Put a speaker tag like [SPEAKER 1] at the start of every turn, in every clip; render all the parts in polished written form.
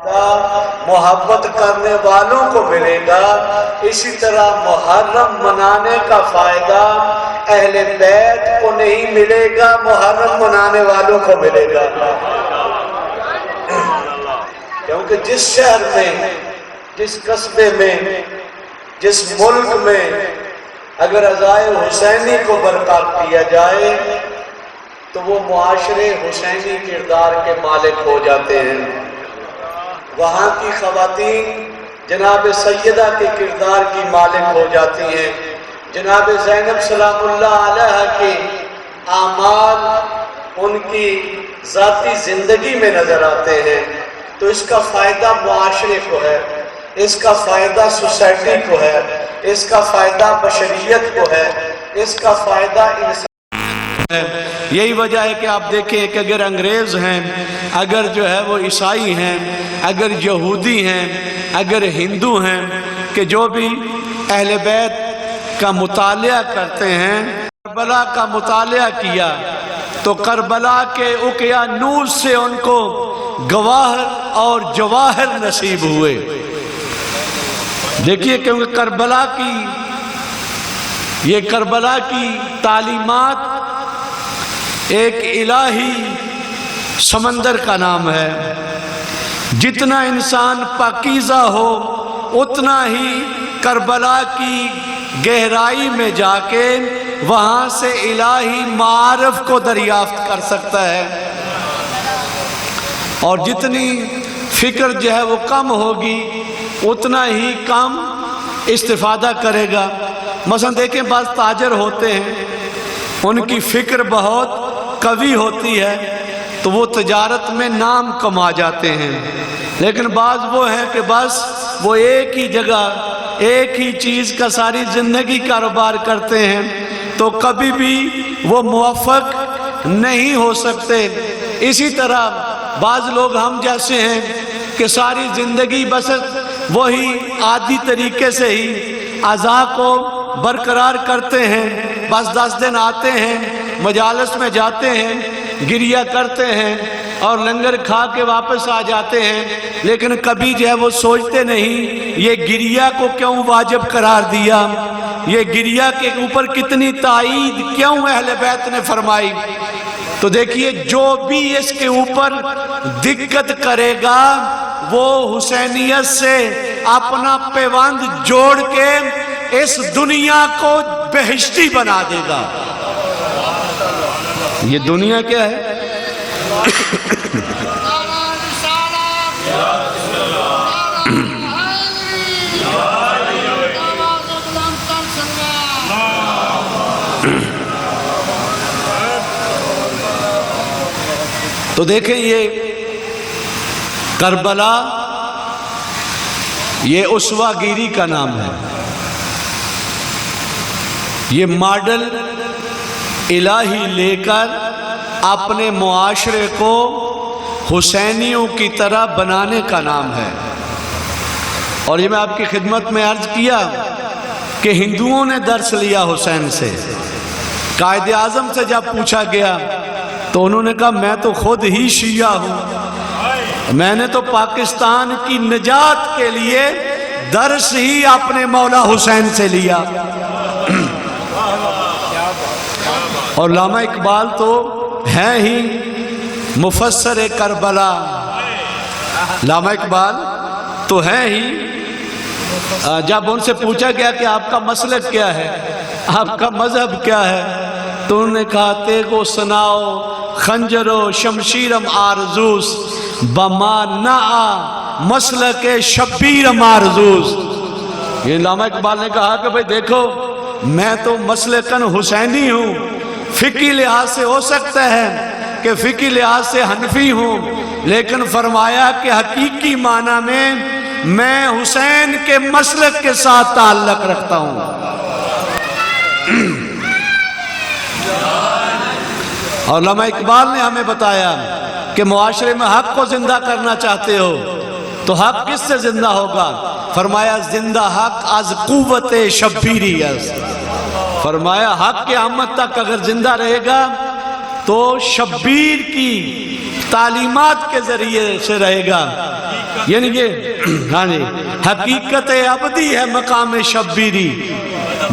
[SPEAKER 1] محبت کرنے والوں کو ملے گا، اسی طرح محرم منانے کا فائدہ اہل بیت کو نہیں ملے گا، محرم منانے والوں کو ملے گا۔ کیونکہ جس شہر میں، جس قصبے میں، جس ملک میں اگر عزائے حسینی کو برقرار کیا جائے تو وہ معاشرے حسینی کردار کے مالک ہو جاتے ہیں۔ وہاں کی خواتین جناب سیدہ کے کردار کی مالک ہو جاتی ہیں، جناب زینب سلام اللہ علیہ کے اعمال ان کی ذاتی زندگی میں نظر آتے ہیں، تو اس کا فائدہ معاشرے کو ہے، اس کا فائدہ سوسائٹی کو ہے، اس کا فائدہ بشریت کو ہے، اس کا فائدہ انسان۔ یہی وجہ ہے کہ آپ دیکھیں کہ اگر انگریز ہیں، اگر جو ہے وہ عیسائی ہیں، اگر یہودی ہیں، اگر ہندو ہیں، کہ جو بھی اہل بیت کا مطالعہ کرتے ہیں، کربلا کا مطالعہ کیا تو کربلا کے اقیا نور سے ان کو گواہر اور جواہر نصیب ہوئے۔ دیکھیے کیونکہ کربلا کی تعلیمات ایک الہی سمندر کا نام ہے۔ جتنا انسان پاکیزہ ہو اتنا ہی کربلا کی گہرائی میں جا کے وہاں سے الہی معارف کو دریافت کر سکتا ہے، اور جتنی فکر جو ہے وہ کم ہوگی اتنا ہی کم استفادہ کرے گا۔ مثلا دیکھیں بعض تاجر ہوتے ہیں، ان کی فکر بہت قوی ہوتی ہے تو وہ تجارت میں نام کما جاتے ہیں، لیکن بعض وہ ہیں کہ بس وہ ایک ہی جگہ ایک ہی چیز کا ساری زندگی کاروبار کرتے ہیں تو کبھی بھی وہ موفق نہیں ہو سکتے۔ اسی طرح بعض لوگ ہم جیسے ہیں کہ ساری زندگی بس وہی عادی طریقے سے ہی اعضاء کو برقرار کرتے ہیں، بس 10 دن آتے ہیں، مجالس میں جاتے ہیں، گریہ کرتے ہیں اور لنگر کھا کے واپس آ جاتے ہیں، لیکن کبھی جو ہے وہ سوچتے نہیں یہ گریہ کو کیوں واجب قرار دیا، یہ گریہ کے اوپر کتنی تائید کیوں اہل بیت نے فرمائی۔ تو دیکھیے جو بھی اس کے اوپر دقت کرے گا وہ حسینیت سے اپنا پیوند جوڑ کے اس دنیا کو بہشتی بنا دے گا۔ یہ دنیا کیا ہے؟ تو دیکھیں یہ کربلا یہ اسوہ گیری کا نام ہے، یہ ماڈل الہی لے کر اپنے معاشرے کو حسینیوں کی طرح بنانے کا نام ہے۔ اور یہ میں آپ کی خدمت میں عرض کیا کہ ہندوؤں نے درس لیا حسین سے، قائد اعظم سے جب پوچھا گیا تو انہوں نے کہا میں تو خود ہی شیعہ ہوں، میں نے تو پاکستان کی نجات کے لیے درس ہی اپنے مولا حسین سے لیا۔ اور علامہ اقبال تو ہیں ہی مفسر کربلا، علامہ اقبال تو ہیں ہی۔ جب ان سے پوچھا گیا کہ آپ کا مسلک کیا ہے، آپ کا مذہب کیا ہے، تو انہوں نے کہا تیغو سناؤ خنجر و شمشیرم آرزوس بما نعا مسلک شبیرم آرزوس۔ یہ علامہ اقبال نے کہا کہ بھئی دیکھو میں تو مسلکن حسینی ہوں، فقہی لحاظ سے ہو سکتا ہے کہ فقہی لحاظ سے حنفی ہوں، لیکن فرمایا کہ حقیقی معنی میں حسین کے مسلک کے ساتھ تعلق رکھتا ہوں۔ اور علامہ اقبال نے ہمیں بتایا کہ معاشرے میں حق کو زندہ کرنا چاہتے ہو تو حق کس سے زندہ ہوگا؟ فرمایا زندہ حق از قوت شبیری است۔ فرمایا حق کے قیامت تک اگر زندہ رہے گا تو شبیر کی تعلیمات کے ذریعے سے رہے گا۔ یعنی یہ ہاں جی حقیقت ابدی ہے مقام شبیری،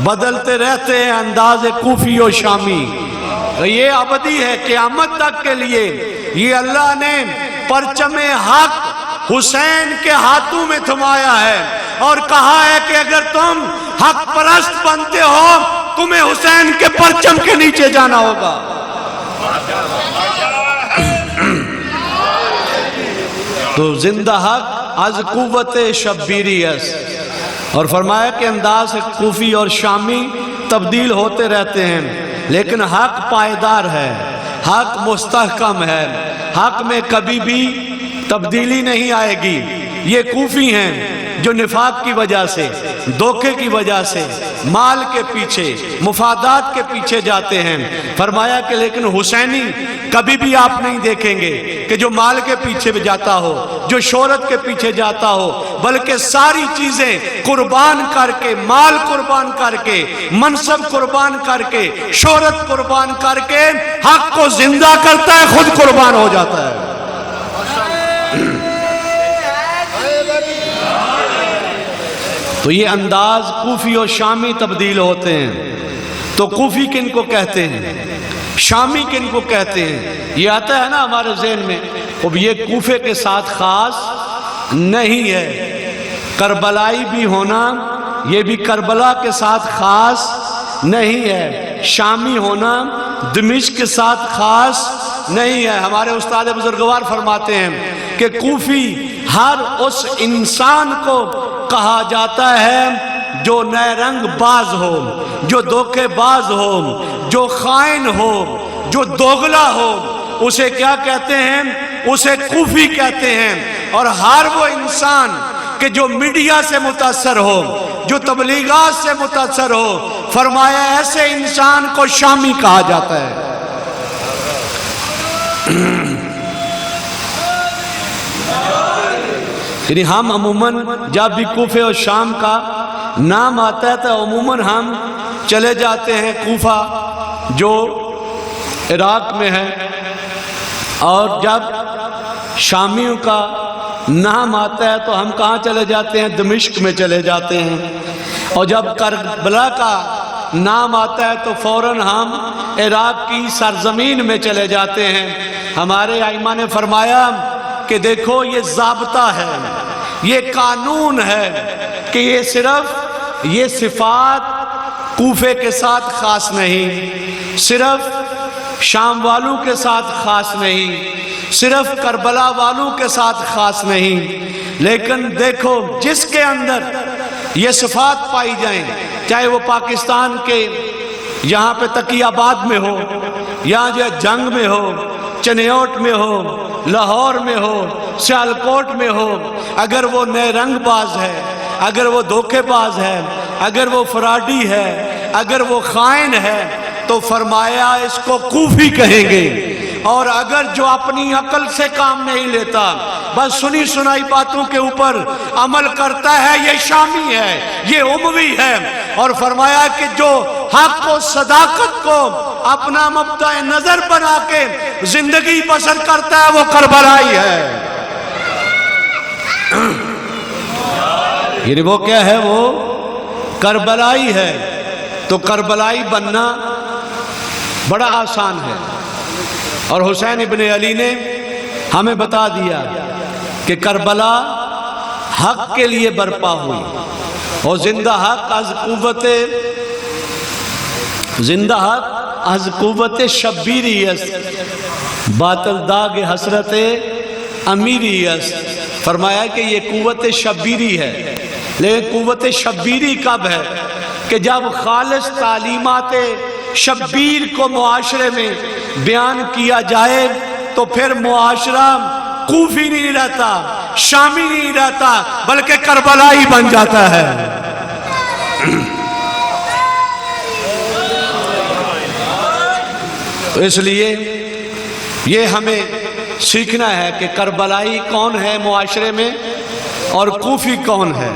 [SPEAKER 1] بدلتے رہتے ہیں انداز کوفی و شامی، یہ ابدی ہے قیامت تک کے لیے۔ یہ اللہ نے پرچم حق حسین کے ہاتھوں میں تھمایا ہے اور کہا ہے کہ اگر تم حق پرست بنتے ہو تمہیں حسین کے پرچم کے نیچے جانا ہوگا۔ تو زندہ حق از قوت شبیری اس، اور فرمایا کہ انداز کوفی اور شامی تبدیل ہوتے رہتے ہیں لیکن حق پائیدار ہے، حق مستحکم ہے، حق میں کبھی بھی تبدیلی نہیں آئے گی۔ یہ کوفی ہیں جو نفاق کی وجہ سے، دھوکے کی وجہ سے، مال کے پیچھے، مفادات کے پیچھے جاتے ہیں۔ فرمایا کہ لیکن حسینی کبھی بھی آپ نہیں دیکھیں گے کہ جو مال کے پیچھے جاتا ہو، جو شہرت کے پیچھے جاتا ہو، بلکہ ساری چیزیں قربان کر کے، مال قربان کر کے، منصب قربان کر کے، شہرت قربان کر کے حق کو زندہ کرتا ہے، خود قربان ہو جاتا ہے۔ تو یہ انداز کوفی اور شامی تبدیل ہوتے ہیں۔ تو کوفی کن کو کہتے ہیں، شامی کن کو کہتے ہیں، یہ آتا ہے نا ہمارے ذہن میں، اب یہ کوفے کے ساتھ خاص نہیں ہے، کربلائی بھی ہونا یہ بھی کربلا کے ساتھ خاص نہیں ہے، شامی ہونا دمشق کے ساتھ خاص نہیں ہے۔ ہمارے استاد بزرگوار فرماتے ہیں کہ کوفی ہر اس انسان کو کہا جاتا ہے جو نیرنگ باز ہو، جو دھوکے باز ہو، جو خائن ہو، جو دوغلا ہو، اسے کیا کہتے ہیں؟ اسے کوفی کہتے ہیں۔ اور ہر وہ انسان کہ جو میڈیا سے متاثر ہو، جو تبلیغات سے متاثر ہو، فرمایا ایسے انسان کو شامی کہا جاتا ہے۔ یعنی ہم عموماً جب بھی کوفے اور شام کا نام آتا ہے تو عموماً ہم چلے جاتے ہیں کوفہ جو عراق میں ہے، اور جب شامیوں کا نام آتا ہے تو ہم کہاں چلے جاتے ہیں؟ دمشق میں چلے جاتے ہیں۔ اور جب کربلا کا نام آتا ہے تو فوراً ہم عراق کی سرزمین میں چلے جاتے ہیں۔ ہمارے ائمہ نے فرمایا کہ دیکھو یہ ضابطہ ہے، یہ قانون ہے کہ یہ صرف یہ صفات کوفے کے ساتھ خاص نہیں، صرف شام والوں کے ساتھ خاص نہیں، صرف کربلا والوں کے ساتھ خاص نہیں، لیکن دیکھو جس کے اندر یہ صفات پائی جائیں، چاہے وہ پاکستان کے یہاں پہ تقی آباد میں ہو، یہاں جو جنگ میں ہو، چنیوٹ میں ہو، لاہور میں ہو، سیالکوٹ میں ہو، اگر وہ نیرنگ باز ہے، اگر وہ دھوکے باز ہے، اگر وہ فراڈی ہے، اگر وہ خائن ہے، تو فرمایا اس کو کوفی کہیں گے۔ اور اگر جو اپنی عقل سے کام نہیں لیتا، بس سنی سنائی باتوں کے اوپر عمل کرتا ہے، یہ شامی ہے، یہ اموی ہے۔ اور فرمایا کہ جو حق و صداقت کو اپنا مبدأ نظر بنا کے زندگی بسر کرتا ہے وہ کربلائی ہے۔ یعنی وہ کیا ہے؟ وہ کربلائی ہے۔ تو کربلائی بننا بڑا آسان ہے، اور حسین ابن علی نے ہمیں بتا دیا کہ کربلا حق کے لیے برپا ہوئی، اور زندہ حق از قوت شبیری است، باطل داغ حسرت امیری است۔ فرمایا کہ یہ قوت شبیری ہے، لیکن قوت شبیری کب ہے؟ کہ جب خالص تعلیمات شبیر کو معاشرے میں بیان کیا جائے تو پھر معاشرہ کوفی نہیں رہتا، شامی نہیں رہتا، بلکہ کربلائی بن جاتا ہے۔ تو اس لیے یہ ہمیں سیکھنا ہے کہ کربلائی کون ہے معاشرے میں، اور کوفی کون ہے،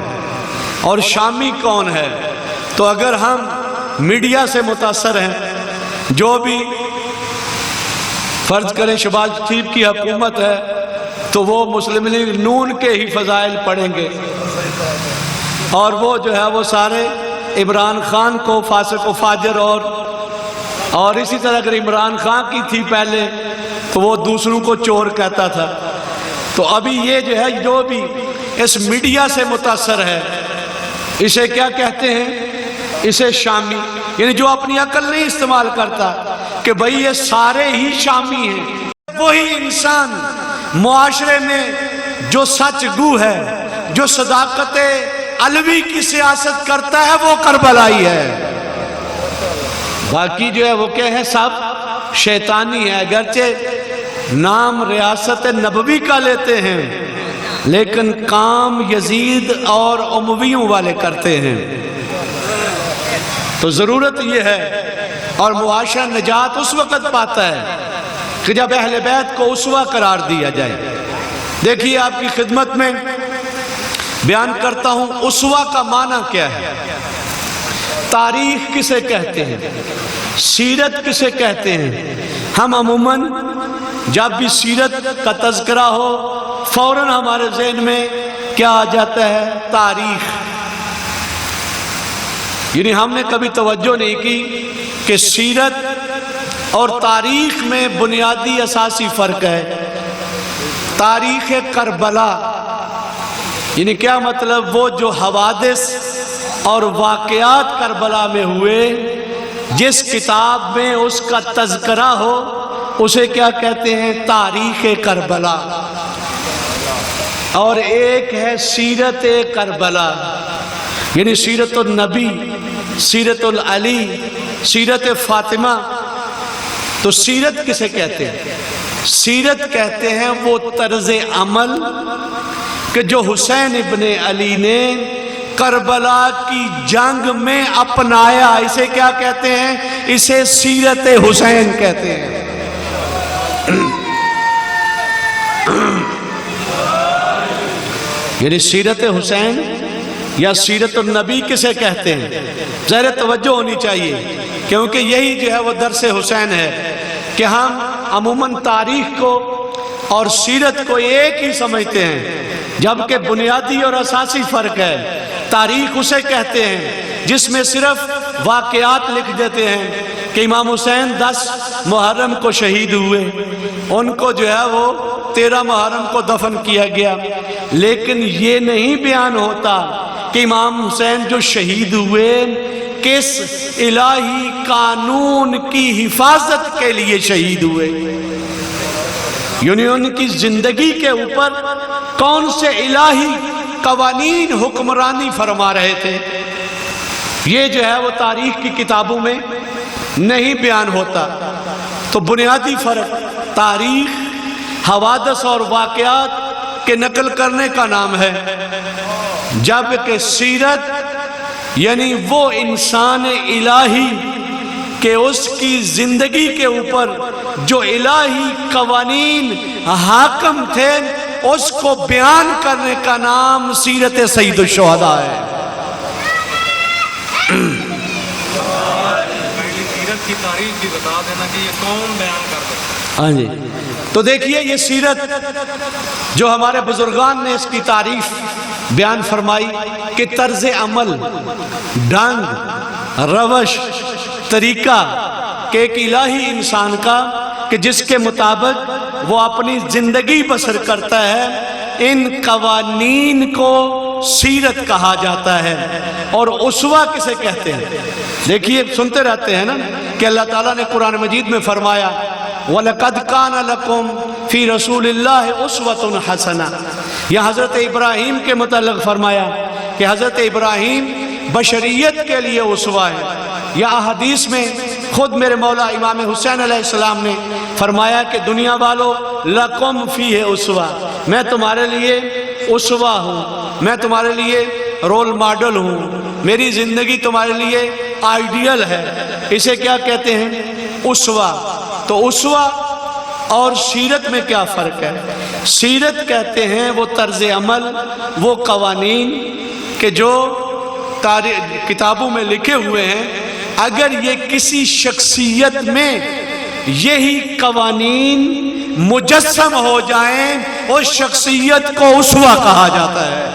[SPEAKER 1] اور شامی کون ہے۔ تو اگر ہم میڈیا سے متاثر ہیں، جو بھی فرض کریں شہباز شریف کی حکومت ہے تو وہ مسلم لیگ نون کے ہی فضائل پڑھیں گے، اور وہ جو ہے وہ سارے عمران خان کو فاسق و فاجر، اور اسی طرح اگر عمران خان کی تھی پہلے تو وہ دوسروں کو چور کہتا تھا۔ تو ابھی یہ جو ہے جو بھی اس میڈیا سے متاثر ہے، اسے کیا کہتے ہیں؟ اسے شامی، یعنی جو اپنی عقل نہیں استعمال کرتا کہ بھئی یہ سارے ہی شامی ہیں۔ وہی انسان معاشرے میں جو سچ گو ہے، جو صداقت علوی کی سیاست کرتا ہے، وہ کربلائی ہے۔ باقی جو ہے وہ کیا ہے؟ سب شیطانی ہے۔ اگرچہ نام ریاست نبوی کا لیتے ہیں لیکن کام یزید اور امویوں والے کرتے ہیں۔ تو ضرورت یہ ہے، اور معاشرہ نجات اس وقت پاتا ہے کہ جب اہل بیت کو اسوہ قرار دیا جائے۔ دیکھیے آپ کی خدمت میں بیان کرتا ہوں اسوہ کا معنی کیا ہے، تاریخ کسے کہتے ہیں، سیرت کسے کہتے ہیں۔ ہم عموماً جب بھی سیرت کا تذکرہ ہو فوراً ہمارے ذہن میں کیا آ جاتا ہے؟ تاریخ۔ یعنی ہم نے کبھی توجہ نہیں کی کہ سیرت اور تاریخ میں بنیادی اساسی فرق ہے۔ تاریخ کربلا یعنی کیا مطلب؟ وہ جو حوادث اور واقعات کربلا میں ہوئے، جس کتاب میں اس کا تذکرہ ہو اسے کیا کہتے ہیں؟ تاریخ کربلا۔ اور ایک ہے سیرت کربلا، یعنی سیرت النبی، سیرت العلی، سیرت فاطمہ۔ تو سیرت کسے کہتے ہیں؟ سیرت کہتے ہیں وہ طرز عمل کہ جو حسین ابن علی نے کربلا کی جنگ میں اپنایا، اسے کیا کہتے ہیں؟ اسے سیرت حسین کہتے ہیں۔ یعنی سیرت حسین یا سیرت النبی کسے کہتے ہیں؟ ذرا توجہ ہونی چاہیے، کیونکہ یہی جو ہے وہ درس حسین ہے کہ ہم عموماً تاریخ کو اور سیرت کو ایک ہی سمجھتے ہیں، جبکہ بنیادی اور اساسی فرق ہے۔ تاریخ اسے کہتے ہیں جس میں صرف واقعات لکھ دیتے ہیں کہ امام حسین 10 محرم کو شہید ہوئے، ان کو جو ہے وہ 13 محرم کو دفن کیا گیا، لیکن یہ نہیں بیان ہوتا کہ امام حسین جو شہید ہوئے کس الہی قانون کی حفاظت کے لیے شہید ہوئے، یعنی ان کی زندگی کے اوپر کون سے الہی قوانین حکمرانی فرما رہے تھے، یہ جو ہے وہ تاریخ کی کتابوں میں نہیں بیان ہوتا۔ تو بنیادی فرق تاریخ حوادث اور واقعات کے نقل کرنے کا نام ہے، جبکہ سیرت یعنی وہ انسان الہی کہ اس کی زندگی کے اوپر جو الہی قوانین حاکم تھے اس کو بیان کرنے کا نام سیرت سید الشہداء ہے۔
[SPEAKER 2] سیرت کی تاریخ بھی بتا دینا کہ یہ کون بیان کر دے۔
[SPEAKER 1] ہاں جی، تو دیکھیے یہ سیرت جو ہمارے بزرگان نے اس کی تعریف بیان فرمائی کہ طرز عمل، ڈھنگ، روش، طریقہ کہ ایک الہی انسان کا کہ جس کے مطابق وہ اپنی زندگی بسر کرتا ہے، ان قوانین کو سیرت کہا جاتا ہے۔ اور اسوہ کسے کہتے ہیں؟ دیکھیے سنتے رہتے ہیں نا کہ اللہ تعالیٰ نے قرآن مجید میں فرمایا وَلَقَدْ كَانَ لَكُمْ فِي رَسُولِ اللَّهِ أُسْوَةٌ حَسَنَةٌ۔ یا حضرت ابراہیم کے متعلق فرمایا کہ حضرت ابراہیم بشریت کے لیے اسوہ ہے۔ یا احادیث میں خود میرے مولا امام حسین علیہ السلام نے فرمایا کہ دنیا والو لَكُمْ فِيهِ اسوہ، میں تمہارے لیے اسوہ ہوں، میں تمہارے لیے رول ماڈل ہوں، میری زندگی تمہارے لیے آئیڈیل ہے۔ اسے کیا کہتے ہیں؟ اسوہ۔ تو اسوہ اور سیرت میں کیا فرق ہے؟ سیرت کہتے ہیں وہ طرز عمل، وہ قوانین کہ جو کتابوں میں لکھے ہوئے ہیں، اگر یہ کسی شخصیت میں یہی قوانین مجسم ہو جائیں، اس شخصیت کو اسوہ کہا جاتا ہے۔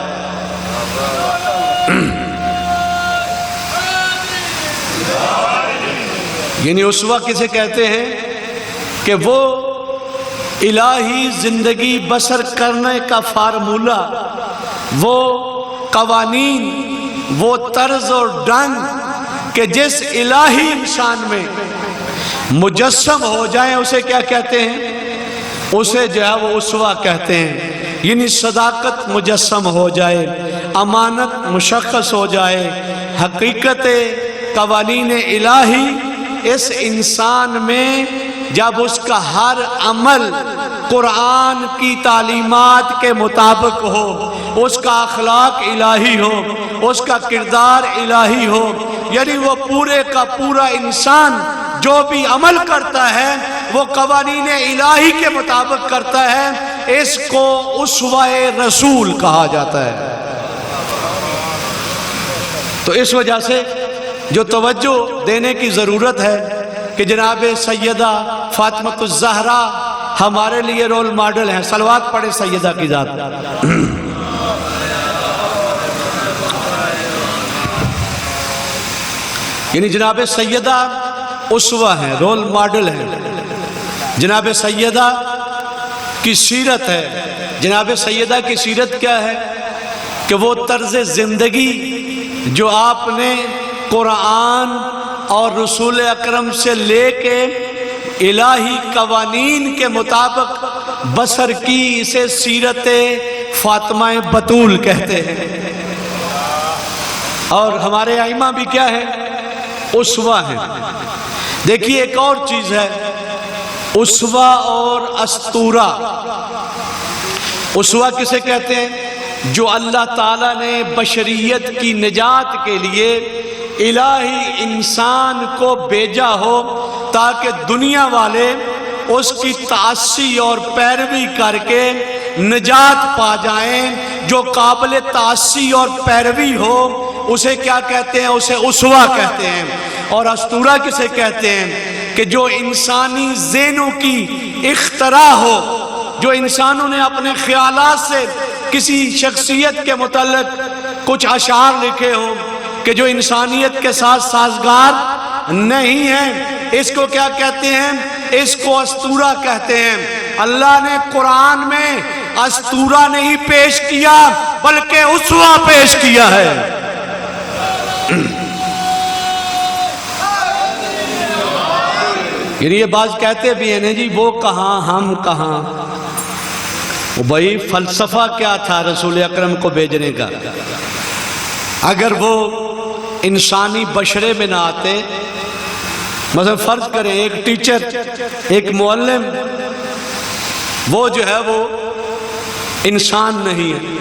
[SPEAKER 1] یعنی اسوہ کسے کہتے ہیں کہ وہ الہی زندگی بسر کرنے کا فارمولہ، وہ قوانین، وہ طرز اور ڈھنگ کہ جس الہی انسان میں مجسم ہو جائیں، اسے کیا کہتے ہیں؟ اسے جو ہے وہ اسوہ کہتے ہیں۔ یعنی صداقت مجسم ہو جائے، امانت مشخص ہو جائے، حقیقت قوانین الہی اس انسان میں جب اس کا ہر عمل قرآن کی تعلیمات کے مطابق ہو، اس کا اخلاق الہی ہو، اس کا کردار الہی ہو، یعنی وہ پورے کا پورا انسان جو بھی عمل کرتا ہے وہ قوانین الہی کے مطابق کرتا ہے، اس کو اسوہ رسول کہا جاتا ہے۔ تو اس وجہ سے جو توجہ دینے کی ضرورت ہے کہ جناب سیدہ فاطمہ الزہرا ہمارے لیے رول ماڈل ہیں۔ صلوات پڑھے سیدہ کی ذات۔ یعنی جناب سیدہ اسوہ ہیں، رول ماڈل ہیں۔ جناب سیدہ کی سیرت ہے، جناب سیدہ کی سیرت کیا ہے کہ وہ طرز زندگی جو آپ نے قرآن اور رسول اکرم سے لے کے الہی قوانین کے مطابق بسر کی، اسے سیرت فاطمہ بطول کہتے ہیں۔ اور ہمارے ائمہ بھی کیا ہے؟ اسوہ ہیں۔ دیکھیے ایک اور چیز ہے، اسوہ اور اسطورہ۔ اسوہ کسے کہتے ہیں؟ جو اللہ تعالیٰ نے بشریت کی نجات کے لیے الہی انسان کو بھیجا ہو تاکہ دنیا والے اس کی تأسی اور پیروی کر کے نجات پا جائیں۔ جو قابل تأسی اور پیروی ہو اسے کیا کہتے ہیں؟ اسے اسوہ کہتے ہیں۔ اور اسطورہ کسے کہتے ہیں؟ کہ جو انسانی ذہنوں کی اختراع ہو، جو انسانوں نے اپنے خیالات سے کسی شخصیت کے متعلق کچھ اشعار لکھے ہوں کہ جو انسانیت کے ساتھ سازگار نہیں ہیں، اس کو کیا کہتے ہیں؟ اس کو اسطورہ کہتے ہیں۔ اللہ نے قرآن میں اسطورہ نہیں پیش کیا بلکہ اسوہ پیش کیا ہے۔ یعنی یہ بات کہتے بھی ہیں جی وہ کہاں ہم کہاں۔ بھائی فلسفہ کیا تھا رسول اکرم کو بھیجنے کا؟ اگر وہ انسانی بشرے میں نہ آتے، مثلا فرض کریں ایک ٹیچر، ایک معلم، وہ جو ہے وہ انسان نہیں ہے،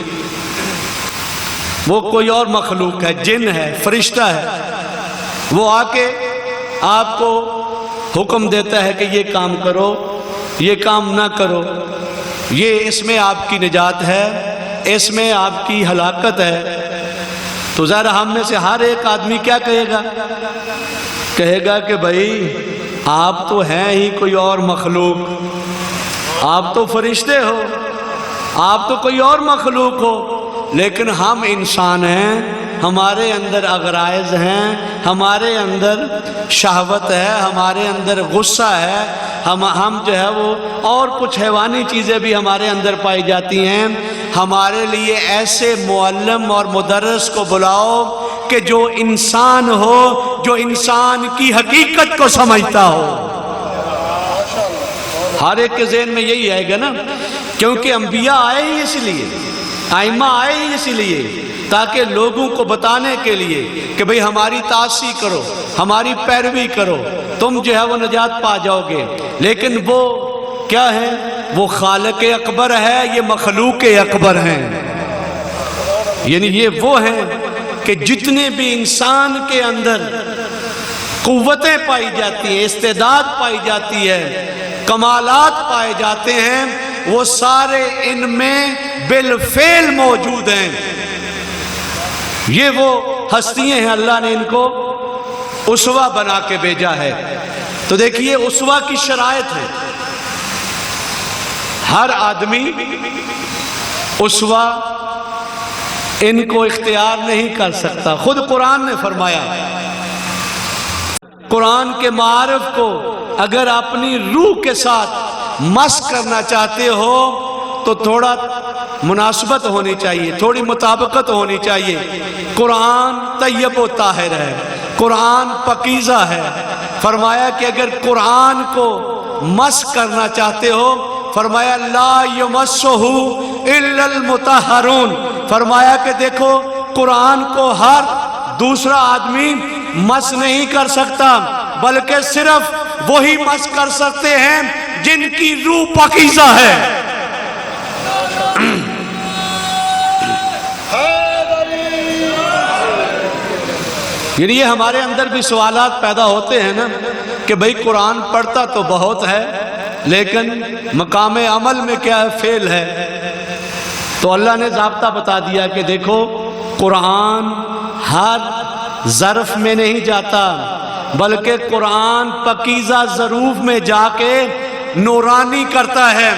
[SPEAKER 1] وہ کوئی اور مخلوق ہے، جن ہے، فرشتہ ہے، وہ آ کے آپ کو حکم دیتا ہے کہ یہ کام کرو، یہ کام نہ کرو، یہ اس میں آپ کی نجات ہے، اس میں آپ کی ہلاکت ہے، تو ظاہر ہم میں سے ہر ایک آدمی کیا کہے گا؟ کہے گا کہ بھائی آپ تو ہیں ہی کوئی اور مخلوق، آپ تو فرشتے ہو، آپ تو کوئی اور مخلوق ہو، لیکن ہم انسان ہیں، ہمارے اندر اغرائز ہیں، ہمارے اندر شہوت ہے، ہمارے اندر غصہ ہے، ہم جو ہے وہ اور کچھ حیوانی چیزیں بھی ہمارے اندر پائی جاتی ہیں۔ ہمارے لیے ایسے معلم اور مدرس کو بلاؤ کہ جو انسان ہو، جو انسان کی حقیقت کو سمجھتا ہو۔ ہر ایک کے ذہن میں یہی آئے گا نا، کیونکہ انبیاء آئے ہی اس لیے، ائمہ آئے ہی اس لیے تاکہ لوگوں کو بتانے کے لیے کہ بھئی ہماری تأسی کرو، ہماری پیروی کرو، تم جو ہے وہ نجات پا جاؤ گے۔ لیکن وہ کیا ہے؟ وہ خالق اکبر ہے، یہ مخلوق اکبر ہیں۔ یعنی یہ وہ ہیں کہ جتنے بھی انسان کے اندر قوتیں پائی جاتی ہیں، استعداد پائی جاتی ہے، کمالات پائے جاتے ہیں، وہ سارے ان میں بالفعل موجود ہیں۔ یہ وہ ہستیاں ہیں، اللہ نے ان کو اسوہ بنا کے بھیجا ہے۔ تو دیکھیے اسوہ کی شرائط ہے، ہر آدمی اسوہ ان کو اختیار نہیں کر سکتا. خود قرآن نے فرمایا قرآن کے معارف کو اگر اپنی روح کے ساتھ مس کرنا چاہتے ہو تو تھوڑا مناسبت ہونی چاہیے، تھوڑی مطابقت ہونی چاہیے. قرآن طیب و طاہر ہے، قرآن پاکیزہ ہے. فرمایا کہ اگر قرآن کو مس کرنا چاہتے ہو، فرمایا لا یمسہ الا المطہرون. فرمایا کہ دیکھو قرآن کو ہر دوسرا آدمی مس نہیں کر سکتا، بلکہ صرف وہی مس کر سکتے ہیں جن کی روح پاکیزہ ہے. یعنی یہ ہمارے اندر بھی سوالات پیدا ہوتے ہیں نا کہ بھئی قرآن پڑھتا تو بہت ہے لیکن مقام عمل میں کیا ہے، فیل ہے. تو اللہ نے ضابطہ بتا دیا کہ دیکھو قرآن ہر ظرف میں نہیں جاتا، بلکہ قرآن پاکیزہ ظروف میں جا کے نورانی کرتا ہے.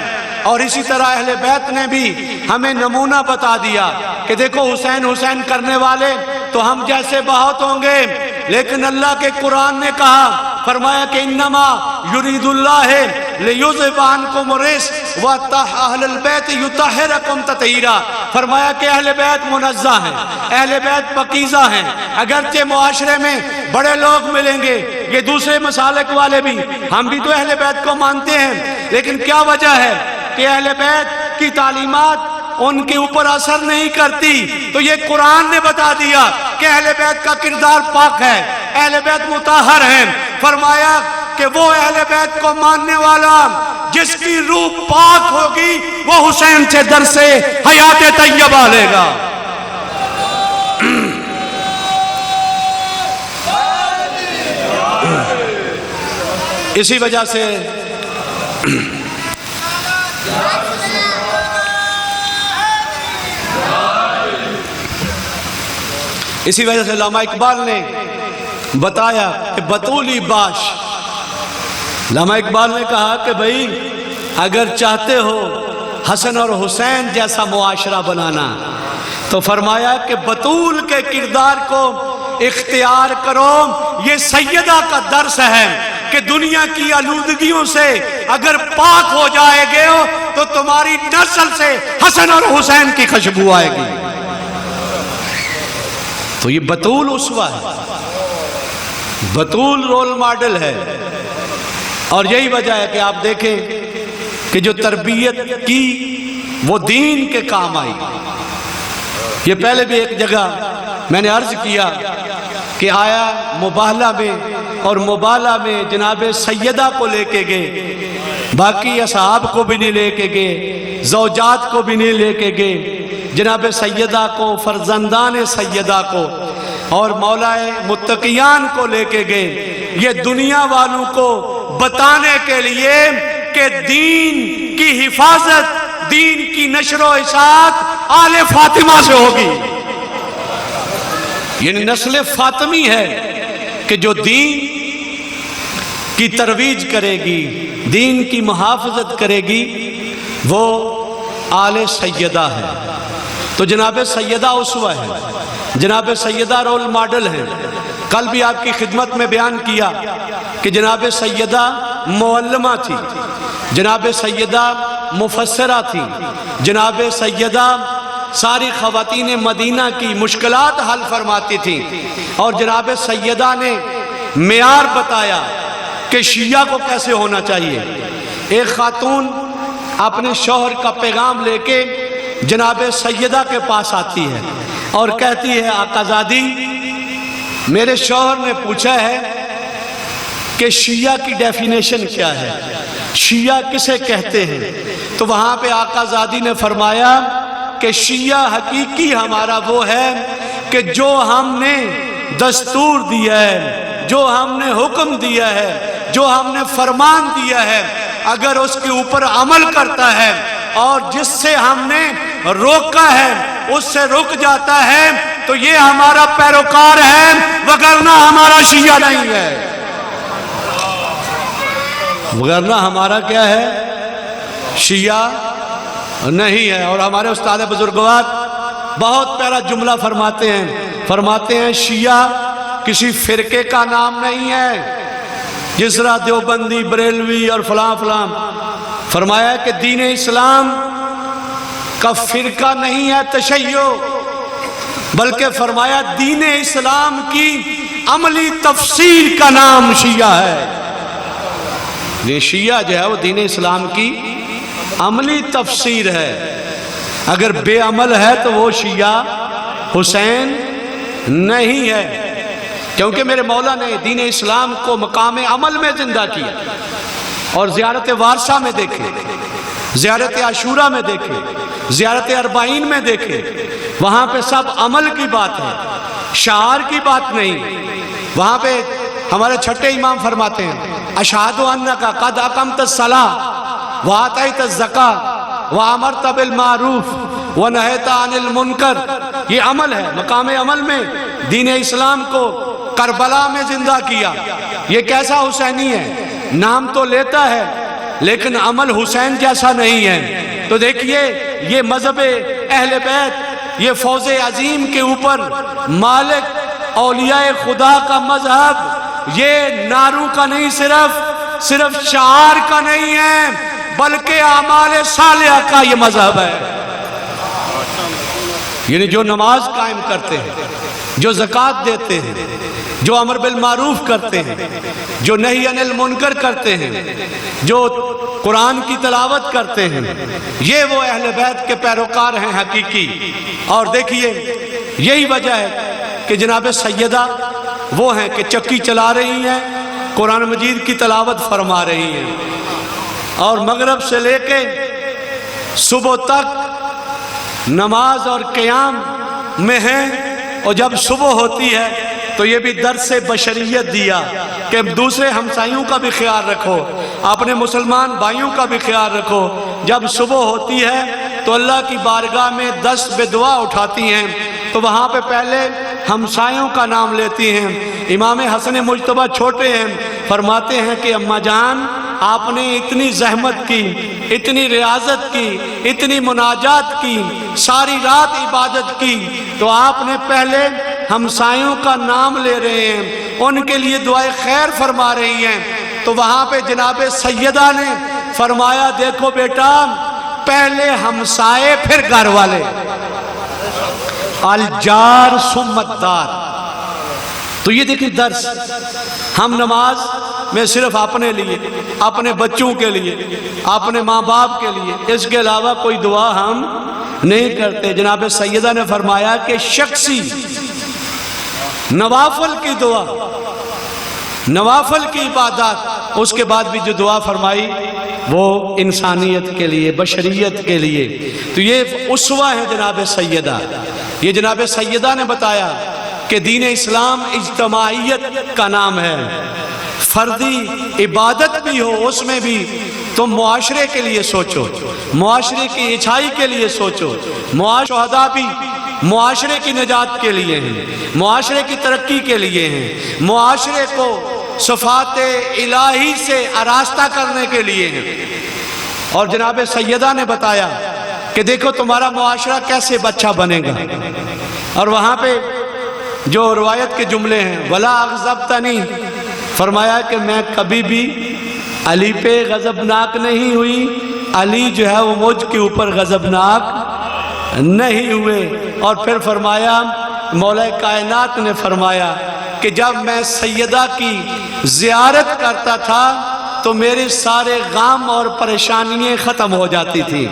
[SPEAKER 1] اور اسی طرح اہل بیت نے بھی ہمیں نمونہ بتا دیا کہ دیکھو حسین حسین کرنے والے تو ہم جیسے بہت ہوں گے، لیکن اللہ کے قرآن نے کہا، فرمایا کہ انما یرید اللہ لیذھب عنکم الرجس واہل البیت یطہرکم تطہیرا. فرمایا کہ اہل بیت منزہ ہیں، اہل بیت پاکیزہ ہیں. اگرچہ معاشرے میں بڑے لوگ ملیں گے، یہ دوسرے مسالک والے بھی، ہم بھی تو اہل بیت کو مانتے ہیں، لیکن کیا وجہ ہے کہ اہل بیت کی تعلیمات ان کے اوپر اثر نہیں کرتی. تو یہ قرآن نے بتا دیا کہ اہل بیت کا کردار پاک ہے، اہل بیت مطہر ہیں. فرمایا کہ وہ اہل بیت کو ماننے والا جس کی روح پاک ہوگی وہ حسین سے درس حیات طیبہ لے گا. اسی وجہ سے علامہ اقبال نے بتایا کہ بطولی باش. علامہ اقبال نے کہا کہ بھئی اگر چاہتے ہو حسن اور حسین جیسا معاشرہ بنانا تو فرمایا کہ بطول کے کردار کو اختیار کرو. یہ سیدہ کا درس ہے کہ دنیا کی آلودگیوں سے اگر پاک ہو جائے گے تو تمہاری نسل سے حسن اور حسین کی خوشبو آئے گی. تو یہ بطول اسوہ ہے، بطول رول ماڈل ہے. اور یہی وجہ ہے کہ آپ دیکھیں کہ جو تربیت کی وہ دین کے کام آئی. یہ پہلے بھی ایک جگہ میں نے عرض کیا کہ آیا مباہلہ میں، اور مباہلہ میں جناب سیدہ کو لے کے گئے، باقی اصحاب کو بھی نہیں لے کے گئے، زوجات کو بھی نہیں لے کے گئے. جناب سیدہ کو، فرزندان سیدہ کو اور مولا متقیان کو لے کے گئے، یہ دنیا والوں کو بتانے کے لیے کہ دین کی حفاظت، دین کی نشر و اشاعت آل فاطمہ سے ہوگی. یعنی نسل فاطمی ہے کہ جو دین کی ترویج کرے گی، دین کی محافظت کرے گی، وہ آل سیدہ ہے. تو جناب سیدہ اسوہ ہے، جناب سیدہ رول ماڈل ہے. کل بھی آپ کی خدمت میں بیان کیا کہ جناب سیدہ معلمہ تھی، جناب سیدہ مفسرہ تھی، جناب سیدہ ساری خواتین مدینہ کی مشکلات حل فرماتی تھی. اور جناب سیدہ نے معیار بتایا کہ شیعہ کو کیسے ہونا چاہیے. ایک خاتون اپنے شوہر کا پیغام لے کے جناب سیدہ کے پاس آتی ہے اور کہتی ہے آقا زادی میرے شوہر نے پوچھا ہے کہ شیعہ کی ڈیفینیشن کیا ہے، شیعہ کسے کہتے ہیں. تو وہاں پہ آقا زادی نے فرمایا کہ شیعہ حقیقی ہمارا وہ ہے کہ جو ہم نے دستور دیا ہے، جو ہم نے حکم دیا ہے، جو ہم نے فرمان دیا ہے، اگر اس کے اوپر عمل کرتا ہے اور جس سے ہم نے روکا ہے اس سے رک جاتا ہے تو یہ ہمارا پیروکار ہے، وگرنہ ہمارا شیعہ نہیں ہے. وگرنہ ہمارا کیا ہے؟ شیعہ نہیں ہے۔ اور ہمارے استاد بزرگوار بہت پیارا جملہ فرماتے ہیں شیعہ کسی فرقے کا نام نہیں ہے، جس طرح دیوبندی، بریلوی اور فلاں فلاں۔ فرمایا کہ دین اسلام کا فرقہ نہیں ہے تشیع، بلکہ فرمایا دین اسلام کی عملی تفسیر کا نام شیعہ ہے۔ یہ شیعہ جو ہے وہ دین اسلام کی عملی تفسیر ہے۔ اگر بے عمل ہے تو وہ شیعہ حسین نہیں ہے، کیونکہ میرے مولا نے دین اسلام کو مقام عمل میں زندہ کیا۔ اور زیارت وارثہ میں دیکھیں، زیارت عاشورہ میں دیکھیں، زیارت اربعین میں دیکھیں، وہاں پہ سب عمل کی بات ہے، شعار کی بات نہیں۔ وہاں پہ ہمارے چھٹے امام فرماتے ہیں اشہد انک قد اقمت الصلاۃ وآتیت الزکاۃ وامرت بالمعروف ونہیت عن المنکر۔ یہ عمل ہے، مقام عمل میں دین اسلام کو کربلا میں زندہ کیا۔ یہ کیسا حسینی ہے؟ نام تو لیتا ہے لیکن عمل حسین جیسا نہیں ہے۔ تو دیکھیے یہ مذہب اہل بیت، یہ فوز عظیم کے اوپر مالک اولیاء خدا کا مذہب، یہ نعروں کا نہیں، صرف شعار کا نہیں ہے، بلکہ اعمال صالحہ کا یہ مذہب ہے۔ یعنی جو نماز قائم کرتے ہیں، جو زکوٰۃ دیتے ہیں، جو امر بالمعروف کرتے ہیں، جو نہی عن المنکر کرتے ہیں، جو قرآن کی تلاوت کرتے ہیں، یہ وہ اہل بیت کے پیروکار ہیں حقیقی۔ اور دیکھیے یہی وجہ ہے کہ جناب سیدہ وہ ہیں کہ چکی چلا رہی ہیں، قرآن مجید کی تلاوت فرما رہی ہیں، اور مغرب سے لے کے صبح تک نماز اور قیام میں ہیں۔ اور جب صبح ہوتی ہے تو یہ بھی درس بشریت دیا کہ دوسرے ہمسائیوں کا بھی خیال رکھو، اپنے مسلمان بھائیوں کا بھی خیال رکھو۔ جب صبح ہوتی ہے تو اللہ کی بارگاہ میں دست بے دعا اٹھاتی ہیں، تو وہاں پہ پہلے ہمسائیوں کا نام لیتی ہیں۔ امام حسن مجتبیٰ چھوٹے ہیں، فرماتے ہیں کہ اماں جان آپ نے اتنی زحمت کی، اتنی ریاضت کی، اتنی مناجات کی، ساری رات عبادت کی، تو آپ نے پہلے ہمسایوں کا نام لے رہے ہیں، ان کے لیے دعائے خیر فرما رہی ہیں۔ تو وہاں پہ جناب سیدہ نے فرمایا دیکھو بیٹا، پہلے ہمسائے پھر گھر والے، الجار ثم الدار۔ تو یہ دیکھیں درس، ہم نماز میں صرف اپنے لیے، اپنے بچوں کے لیے، اپنے ماں باپ کے لیے، اس کے علاوہ کوئی دعا ہم نہیں کرتے۔ جناب سیدہ نے فرمایا کہ شخصی نوافل کی دعا، نوافل کی عبادات، اس کے بعد بھی جو دعا فرمائی وہ انسانیت کے لیے، بشریت کے لیے۔ تو یہ اسوہ ہے جناب سیدہ۔ یہ جناب سیدہ نے بتایا کہ دین اسلام اجتماعیت کا نام ہے، فردی عبادت بھی ہو اس میں بھی تم معاشرے کے لیے سوچو، معاشرے کی اچھائی کے لیے سوچو۔ شہداء بھی معاشرے کی نجات کے لیے ہیں، معاشرے کی ترقی کے لیے ہیں، معاشرے کو صفات الہی سے آراستہ کرنے کے لیے ہیں۔ اور جناب سیدہ نے بتایا کہ دیکھو تمہارا معاشرہ کیسے اچھا بنے گا۔ اور وہاں پہ جو روایت کے جملے ہیں وَلَا أَغْضَبْتَنِي، فرمایا کہ میں کبھی بھی علی پہ غضبناک نہیں ہوئی، علی جو ہے وہ مجھ کے اوپر غضبناک نہیں ہوئے۔ اور پھر فرمایا مولا کائنات نے فرمایا کہ جب میں سیدہ کی زیارت کرتا تھا تو میرے سارے غم اور پریشانیاں ختم ہو جاتی تھی۔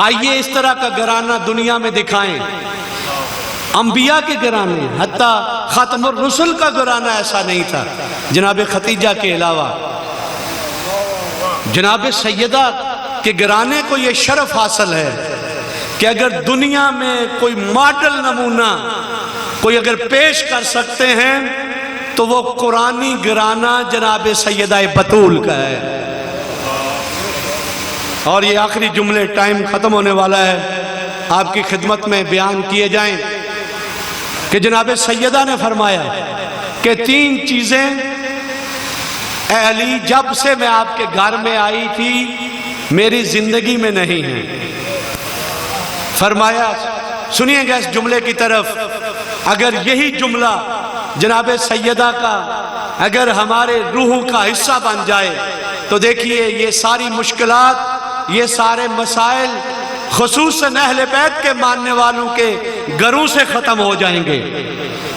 [SPEAKER 1] آئیے اس طرح کا گھرانہ دنیا میں دکھائیں، انبیاء کے گھرانے، حتیٰ ختم الرسل کا گھرانہ ایسا نہیں تھا جناب ختیجہ کے علاوہ۔ جناب سیدہ کے گھرانے کو یہ شرف حاصل ہے کہ اگر دنیا میں کوئی ماڈل نمونہ کوئی اگر پیش کر سکتے ہیں تو وہ قرآنی گھرانہ جناب سیدہ بطول کا ہے۔ اور یہ آخری جملے، ٹائم ختم ہونے والا ہے، آپ کی خدمت میں بیان کیے جائیں کہ جناب سیدہ نے فرمایا کہ 3 چیزیں اے علی جب سے میں آپ کے گھر میں آئی تھی میری زندگی میں نہیں ہے۔ فرمایا سنیے گا اس جملے کی طرف، اگر یہی جملہ جناب سیدہ کا اگر ہمارے روح کا حصہ بن جائے تو دیکھیے یہ ساری مشکلات، یہ سارے مسائل خصوصاً اہل بیت کے ماننے والوں کے گھروں سے ختم ہو جائیں گے۔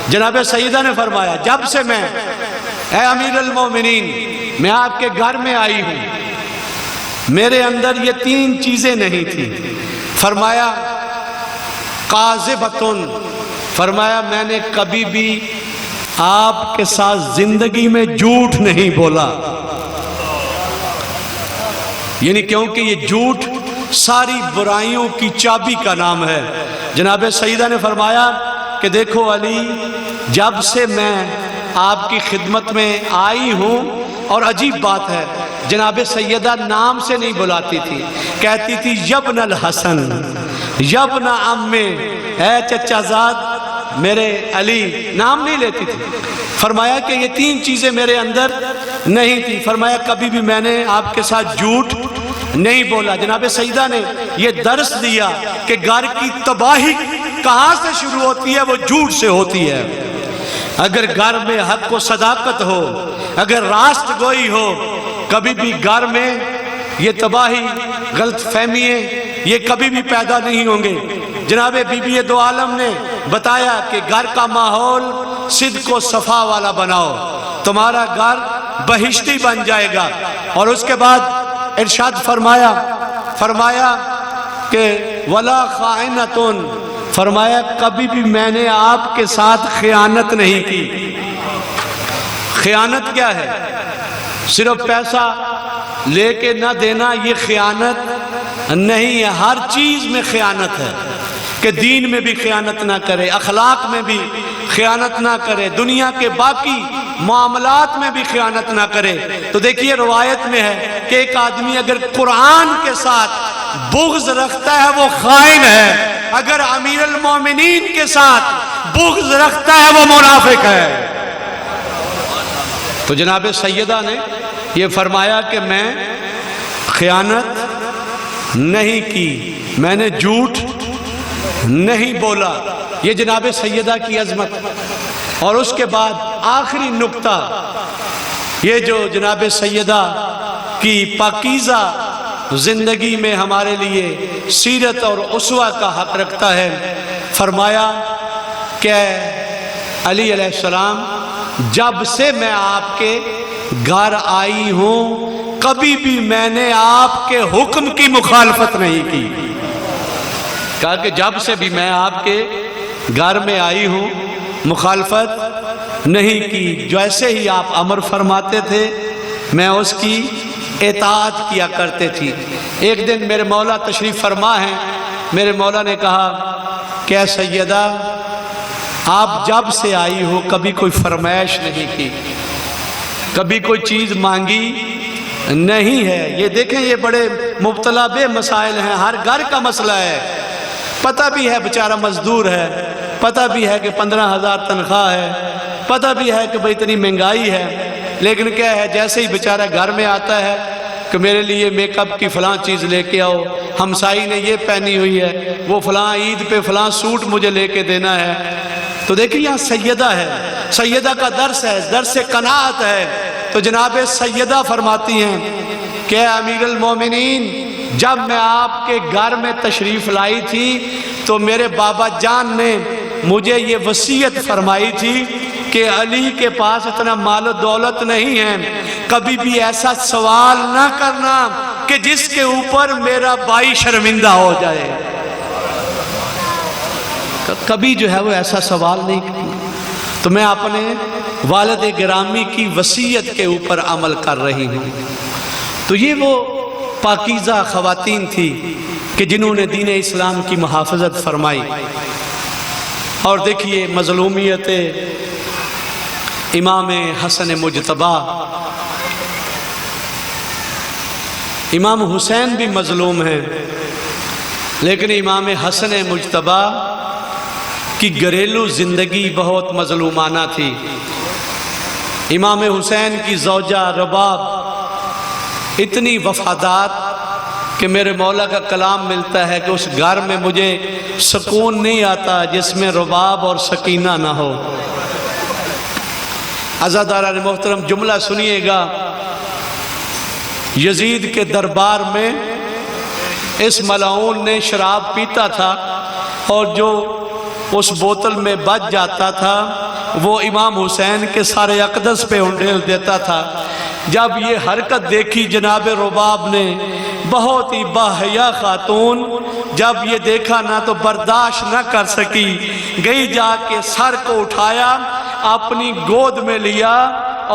[SPEAKER 1] جناب سیدہ نے فرمایا جب سے میں اے امیر المومنین میں آپ کے گھر میں آئی ہوں میرے اندر یہ تین چیزیں نہیں تھیں۔ فرمایا قاذبۃن، فرمایا میں نے کبھی بھی آپ کے ساتھ زندگی میں جھوٹ نہیں بولا، یعنی کیونکہ یہ جھوٹ ساری برائیوں کی چابی کا نام ہے۔ جناب سیدہ نے فرمایا کہ دیکھو علی جب سے میں آپ کی خدمت میں آئی ہوں، اور عجیب بات ہے جناب سیدہ نام سے نہیں بلاتی تھی، کہتی تھی یبن الحسن، یبن عمے، اے چچا زاد میرے علی، نام نہیں لیتی تھی۔ فرمایا کہ یہ تین چیزیں میرے اندر نہیں تھی۔ فرمایا کبھی بھی میں نے آپ کے ساتھ جھوٹ نہیں بولا۔ جناب سیدہ نے یہ درس دیا کہ گھر کی تباہی کہاں سے شروع ہوتی ہے، وہ جھوٹ سے ہوتی ہے۔ اگر گھر میں حق و صداقت ہو، اگر راست گوئی ہو، کبھی بھی گھر میں یہ تباہی، غلط فہمییں یہ کبھی بھی پیدا نہیں ہوں گے۔ جناب بی بی دو عالم نے بتایا کہ گھر کا ماحول صدق و صفا والا بناؤ، تمہارا گھر بہشتی بن جائے گا۔ اور اس کے بعد ارشاد فرمایا کہ ولا خائنۃ، فرمایا کبھی بھی میں نے آپ کے ساتھ خیانت نہیں کی۔ خیانت کیا ہے؟ صرف پیسہ لے کے نہ دینا یہ خیانت نہیں ہے، ہر چیز میں خیانت ہے کہ دین میں بھی خیانت نہ کرے، اخلاق میں بھی خیانت نہ کرے، دنیا کے باقی معاملات میں بھی خیانت نہ کرے۔ تو دیکھیے روایت میں ہے کہ ایک آدمی اگر قرآن کے ساتھ بغض رکھتا ہے وہ خائن ہے، اگر امیر المومنین کے ساتھ بغض رکھتا ہے وہ منافق ہے۔ تو جناب سیدہ نے یہ فرمایا کہ میں خیانت نہیں کی، میں نے جھوٹ نہیں بولا، یہ جناب سیدہ کی عظمت۔ اور اس کے بعد آخری نقطہ یہ جو جناب سیدہ کی پاکیزہ زندگی میں ہمارے لیے سیرت اور اسوہ کا حق رکھتا ہے، فرمایا کہ علی علیہ السلام جب سے میں آپ کے گھر آئی ہوں کبھی بھی میں نے آپ کے حکم کی مخالفت نہیں کی۔ کہا کہ جب سے بھی میں آپ کے گھر میں آئی ہوں مخالفت نہیں کی، جیسے ہی آپ امر فرماتے تھے میں اس کی اطاعت کیا کرتے تھی۔ ایک دن میرے مولا تشریف فرما ہیں، میرے مولا نے کہا کہ اے سیدہ آپ جب سے آئی ہو کبھی کوئی فرمائش نہیں کی، کبھی کوئی چیز مانگی نہیں ہے۔ یہ دیکھیں یہ بڑے مبتلا بے مسائل ہیں، ہر گھر کا مسئلہ ہے۔ پتہ بھی ہے بیچارہ مزدور ہے، پتہ بھی ہے کہ 15,000 تنخواہ ہے، پتہ بھی ہے کہ بھئی اتنی مہنگائی ہے، لیکن کیا ہے جیسے ہی بیچارہ گھر میں آتا ہے کہ میرے لیے میک اپ کی فلاں چیز لے کے آؤ، ہمسائی نے یہ پہنی ہوئی ہے، وہ فلاں عید پہ فلاں سوٹ مجھے لے کے دینا ہے۔ تو دیکھیں یہاں سیدہ ہے، سیدہ کا درس ہے، درس قناعت ہے۔ تو جناب سیدہ فرماتی ہیں کہ اے امیر المومنین جب میں آپ کے گھر میں تشریف لائی تھی تو میرے بابا جان نے مجھے یہ وصیت فرمائی تھی کہ علی کے پاس اتنا مال و دولت نہیں ہے، کبھی بھی ایسا سوال نہ کرنا کہ جس کے اوپر میرا بھائی شرمندہ ہو جائے۔ کبھی جو ہے وہ ایسا سوال نہیں کرنا۔ تو میں اپنے والد گرامی کی وصیت کے اوپر عمل کر رہی ہوں۔ تو یہ وہ پاکیزہ خواتین تھی کہ جنہوں نے دین اسلام کی محافظت فرمائی۔ اور دیکھیے مظلومیت امام حسن مجتبیٰ، امام حسین بھی مظلوم ہیں لیکن امام حسن مجتبیٰ کی گھریلو زندگی بہت مظلومانہ تھی۔ امام حسین کی زوجہ رباب اتنی وفادار کہ میرے مولا کا کلام ملتا ہے کہ اس گھر میں مجھے سکون نہیں آتا جس میں رباب اور سکینہ نہ ہو۔ عزاداران محترم جملہ سنیے گا، یزید کے دربار میں اس ملعون نے شراب پیتا تھا اور جو اس بوتل میں بچ جاتا تھا وہ امام حسین کے سارے اقدس پہ انڈیل دیتا تھا۔ جب یہ حرکت دیکھی جناب رباب نے، بہت ہی باحیا خاتون، جب یہ دیکھا نہ تو برداشت نہ کر سکی، گئی جا کے سر کو اٹھایا، اپنی گود میں لیا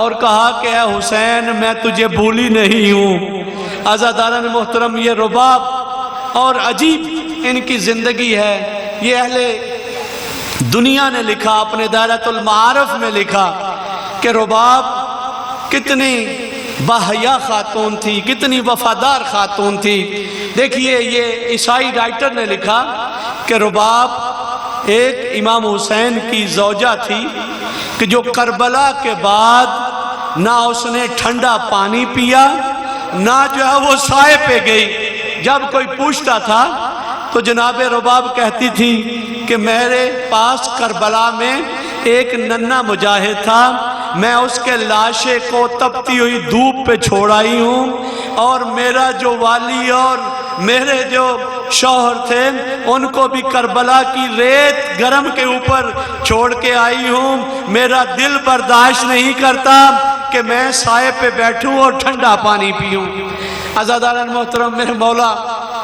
[SPEAKER 1] اور کہا کہ اے حسین میں تجھے بھولی نہیں ہوں۔ عزاداران محترم یہ رباب اور عجیب ان کی زندگی ہے، یہ اہل دنیا نے لکھا، اپنے دائرۃ المعارف میں لکھا کہ رباب کتنی باحیا خاتون تھی، کتنی وفادار خاتون تھی۔ دیکھیے یہ عیسائی رائٹر نے لکھا کہ رباب ایک امام حسین کی زوجہ تھی کہ جو کربلا کے بعد نہ اس نے ٹھنڈا پانی پیا، نہ جو ہے وہ سائے پہ گئی۔ جب کوئی پوچھتا تھا تو جناب رباب کہتی تھی کہ میرے پاس کربلا میں ایک ننھا مجاہد تھا، میں اس کے لاشے کو تپتی ہوئی دھوپ پہ چھوڑ آئی ہوں، اور میرا جو والی اور میرے جو شوہر تھے ان کو بھی کربلا کی ریت گرم کے اوپر چھوڑ کے آئی ہوں۔ میرا دل برداشت نہیں کرتا کہ میں سائے پہ بیٹھوں اور ٹھنڈا پانی پیوں۔ عزاداران محترم میرے مولا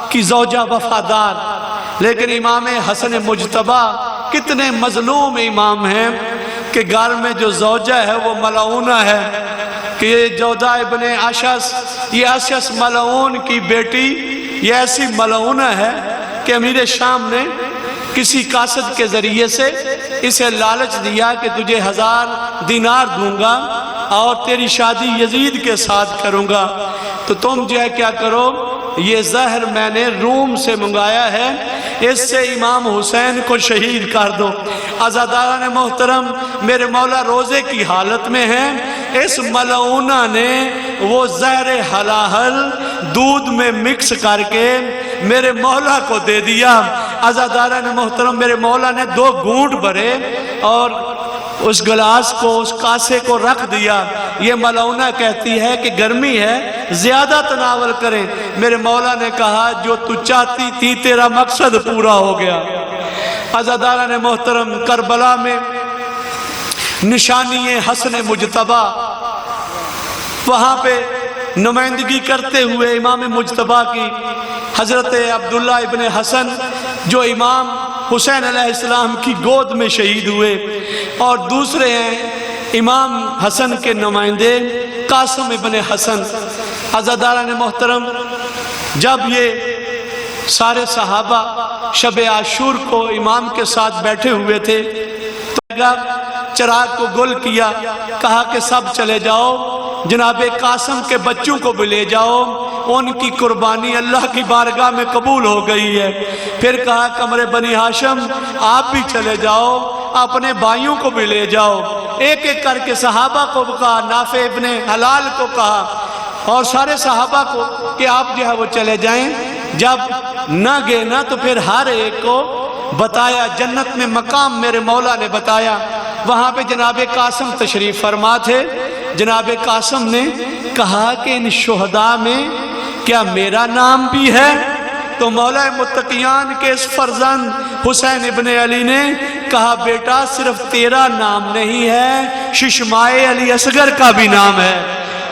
[SPEAKER 1] کی زوجہ وفادار، لیکن امام حسن مجتبیٰ کتنے مظلوم امام ہیں کہ گھر میں جو زوجہ ہے وہ ملعونہ ہے، کہ یہ جودہ ابن اشعث، یہ اشعث ملعون کی بیٹی یہ ایسی ملعونہ ہے کہ امیر شام نے کسی قاصد کے ذریعے سے اسے لالچ دیا کہ تجھے 1000 دینار دوں گا اور تیری شادی یزید کے ساتھ کروں گا، تو تم جو ہے کیا کرو، یہ زہر میں نے روم سے منگایا ہے، اس سے امام حسین کو شہید کر دو۔ عزاداران محترم میرے مولا روزے کی حالت میں ہیں، اس ملعونہ نے وہ زہر حلاحل دودھ میں مکس کر کے میرے مولا کو دے دیا۔ عزاداران محترم میرے مولا نے 2 گھونٹ بھرے اور اس گلاس کو، اس کاسے کو رکھ دیا۔ یہ ملعونہ کہتی ہے کہ گرمی ہے، زیادہ تناول کریں۔ میرے مولا نے کہا جو تو چاہتی تھی تیرا مقصد پورا ہو گیا۔ عزاداران محترم کربلا میں نشانی حسن مجتبیٰ، وہاں پہ نمائندگی کرتے ہوئے امام مجتبیٰ کی حضرت عبداللہ ابن حسن جو امام حسین علیہ السلام کی گود میں شہید ہوئے، اور دوسرے ہیں امام حسن کے نمائندے قاسم ابن حسن۔ عزاداران محترم جب یہ سارے صحابہ شب عاشور کو امام کے ساتھ بیٹھے ہوئے تھے تو چراغ کو گل کیا، کہا کہ سب چلے جاؤ، جناب قاسم کے بچوں کو بھی لے جاؤ، ان کی قربانی اللہ کی بارگاہ میں قبول ہو گئی ہے۔ پھر کہا قمر بنی ہاشم آپ بھی چلے جاؤ، اپنے بھائیوں کو بھی لے جاؤ۔ ایک ایک کر کے صحابہ کو کہا، نافع ابن حلال کو کہا اور سارے صحابہ کو کہ آپ جو ہے وہ چلے جائیں۔ جب نہ گئے نا تو پھر ہر ایک کو بتایا، جنت میں مقام میرے مولا نے بتایا۔ وہاں پہ جناب قاسم تشریف فرما تھے۔ جناب قاسم نے کہا کہ ان شہداء میں کیا میرا نام بھی ہے؟ تو مولا متقیان کے اس فرزند حسین ابن علی نے کہا بیٹا صرف تیرا نام نہیں ہے، ششمائے علی اصغر کا بھی نام ہے۔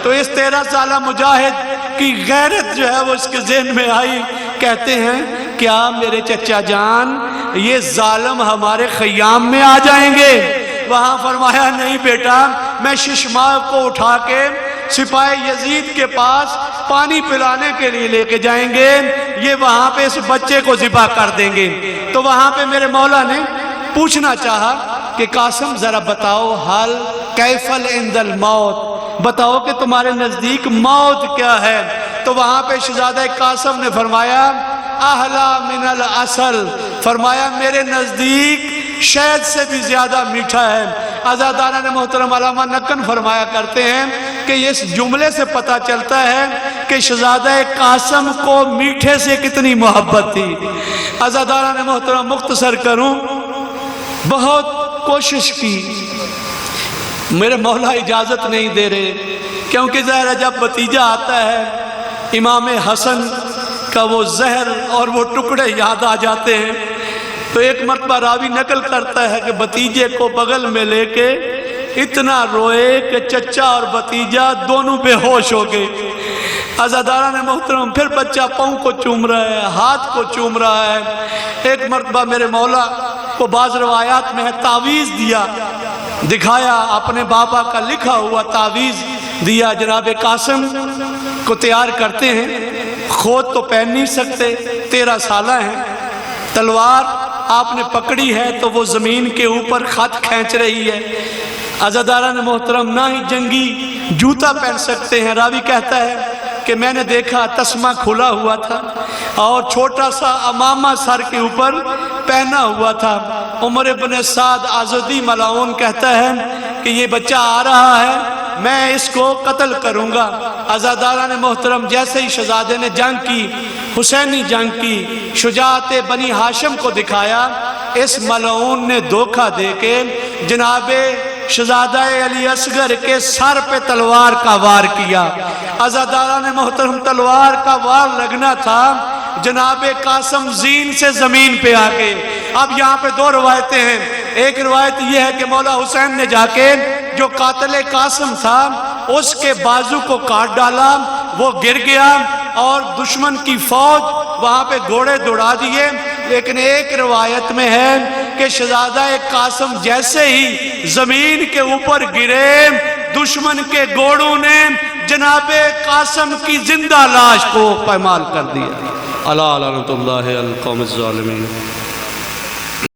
[SPEAKER 1] تو اس 13 سالہ مجاہد کی غیرت جو ہے وہ اس کے ذہن میں آئی، کہتے ہیں کیا میرے چچا جان یہ ظالم ہمارے خیام میں آ جائیں گے؟ وہاں فرمایا نہیں بیٹا، میں ششماہ کو اٹھا کے سپاہی یزید کے پاس پانی پلانے کے لیے لے کے جائیں گے، یہ وہاں پہ اس بچے کو ذبح کر دیں گے۔ تو وہاں پہ میرے مولا نے پوچھنا چاہا کہ قاسم ذرا بتاؤ حال کیفل عند الموت، بتاؤ کہ تمہارے نزدیک موت کیا ہے؟ تو وہاں پہ شہزادہ قاسم نے فرمایا احلا من العسل، فرمایا میرے نزدیک شہد سے بھی زیادہ میٹھا ہے۔ عزاداران محترم علامہ نکن فرمایا کرتے ہیں کہ اس جملے سے پتہ چلتا ہے کہ شہزادہ قاسم کو میٹھے سے کتنی محبت تھی۔ عزاداران محترم مختصر کروں، بہت کوشش کی، میرے مولا اجازت نہیں دے رہے، کیونکہ ظاہر ہے جب بھتیجا آتا ہے امام حسن کا وہ زہر اور وہ ٹکڑے یاد آ جاتے ہیں، تو ایک مرتبہ راوی نقل کرتا ہے کہ بھتیجے کو بغل میں لے کے اتنا روئے کہ چچا اور بھتیجا دونوں بے ہوش ہو گئے۔ عزاداران محترم پھر بچہ پاؤں کو چوم رہا ہے، ہاتھ کو چوم رہا ہے۔ ایک مرتبہ میرے مولا کو بعض روایات میں ہے تعویذ دیا، دکھایا، اپنے بابا کا لکھا ہوا تعویذ دیا، جناب قاسم کو تیار کرتے ہیں، خود تو پہن نہیں سکتے، 13 سالہ ہیں، تلوار آپ نے پکڑی ہے تو وہ زمین کے اوپر خط کھینچ رہی ہے۔ عزاداران محترم نہ ہی جنگی جوتا پہن سکتے ہیں۔ راوی کہتا ہے کہ میں نے دیکھا تسمہ کھلا ہوا تھا اور چھوٹا سا امامہ سر کے اوپر پہنا ہوا تھا۔ عمر ابن سعد آزدی ملعون کہتا ہے کہ یہ بچہ آ رہا ہے، میں اس کو قتل کروں گا۔ عزاداران محترم جیسے ہی شہزادے نے جنگ کی، حسینی جنگ کی، شجاعت بنی ہاشم کو دکھایا، اس ملعون نے دھوکہ دے کے جناب شہزادہ علی اصغر کے سر پہ تلوار کا وار کیا۔ عزاداران محترم تلوار کا وار لگنا تھا، جناب قاسم زین سے زمین پہ آگے۔ اب یہاں پہ 2 روایتیں ہیں، ایک روایت یہ ہے کہ مولا حسین نے جا کے جو قاتل قاسم تھا اس کے بازو کو کاٹ ڈالا، وہ گر گیا اور دشمن کی فوج وہاں پہ گھوڑے دوڑا دیے۔ لیکن ایک روایت میں ہے کہ شہزادہ قاسم جیسے ہی زمین کے اوپر گرے، دشمن کے گھوڑوں نے جناب قاسم کی زندہ لاش کو پامال کر دیا۔ اللہ لعنت اللہ علی القوم الظالمین۔